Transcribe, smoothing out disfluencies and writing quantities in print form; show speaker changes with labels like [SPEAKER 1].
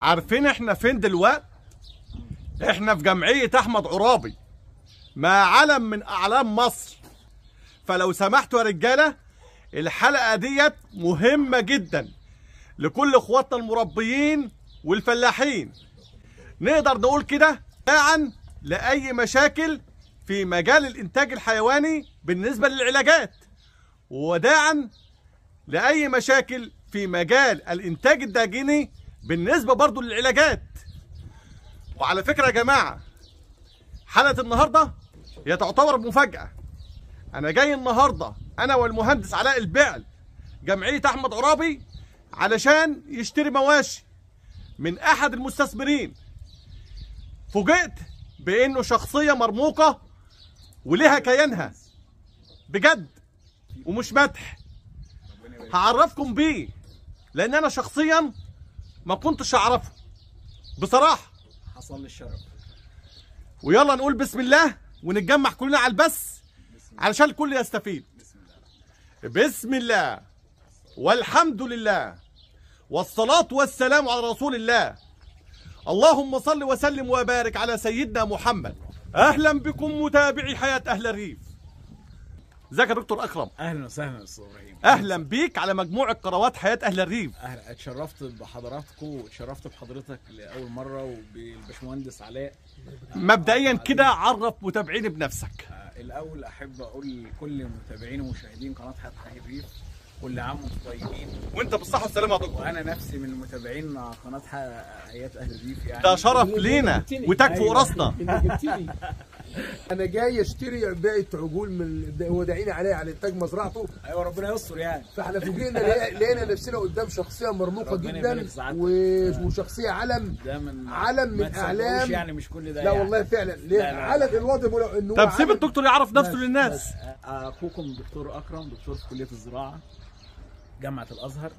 [SPEAKER 1] عارفين احنا فين دلوقتي؟ احنا في جمعية احمد عرابي مع علم من اعلام مصر. فلو سمحتوا يا رجالة، الحلقة ديت مهمة جدا لكل اخواتنا المربيين والفلاحين. نقدر نقول كده تباعا لأي مشاكل في مجال الانتاج الحيواني بالنسبة للعلاجات، وداعا لأي مشاكل في مجال الانتاج الداجيني بالنسبة برضو للعلاجات. وعلى فكرة يا جماعة، حلقة النهاردة هي تعتبر مفاجأة. أنا جاي النهاردة أنا والمهندس علاء البعل جمعية أحمد عرابي علشان يشتري مواشي من أحد المستثمرين. فوجئت بأنه شخصية مرموقة ولها كيانها بجد ومش مدح. هعرفكم بيه لأن أنا شخصيا ما كنتش أعرفه بصراحة.
[SPEAKER 2] حصل لي الشرف.
[SPEAKER 1] ويلا نقول بسم الله ونتجمع كلنا على البث علشان الكل يستفيد. بسم الله والحمد لله والصلاة والسلام على رسول الله. اللهم صل وسلم وبارك على سيدنا محمد. أهلا بكم متابعي حياة أهل الريف. ازيك يا دكتور أكرم؟
[SPEAKER 2] اهلا وسهلا استاذ ابراهيم.
[SPEAKER 1] أهلا بيك على مجموعة قنوات حياة أهل الريف.
[SPEAKER 2] اهلا، اتشرفت بحضراتكم واتشرفت بحضرتك لاول مره وبالباشمهندس علاء.
[SPEAKER 1] مبدئيا كده عرف متابعيني بنفسك.
[SPEAKER 2] الاول احب اقول لكل متابعين ومشاهدين قناه حياه اهل الريف كل عام وانتم طيبين.
[SPEAKER 1] وانت بالصحة والسلامة يا دكتور.
[SPEAKER 2] وانا نفسي من متابعين قناه حياه اهل الريف يعني.
[SPEAKER 1] ده شرف لينا وتاج فوق راسنا.
[SPEAKER 3] انا جاي اشتري بيعه عجول من هو داعيني عليه على انتاج مزرعته.
[SPEAKER 2] ايوه ربنا يستر يعني.
[SPEAKER 3] فاحنا فوجئنا لقينا نفسنا قدام شخصيه مرموقه جدا وشخصيه علم من اعلام
[SPEAKER 2] يعني مش كل ده
[SPEAKER 3] لا
[SPEAKER 2] يعني.
[SPEAKER 3] والله فعلا علم الوضع انه
[SPEAKER 1] طب سيب الدكتور يعرف نفسه للناس.
[SPEAKER 2] اخوكم دكتور اكرم، دكتور في كليه الزراعه جامعه الازهر.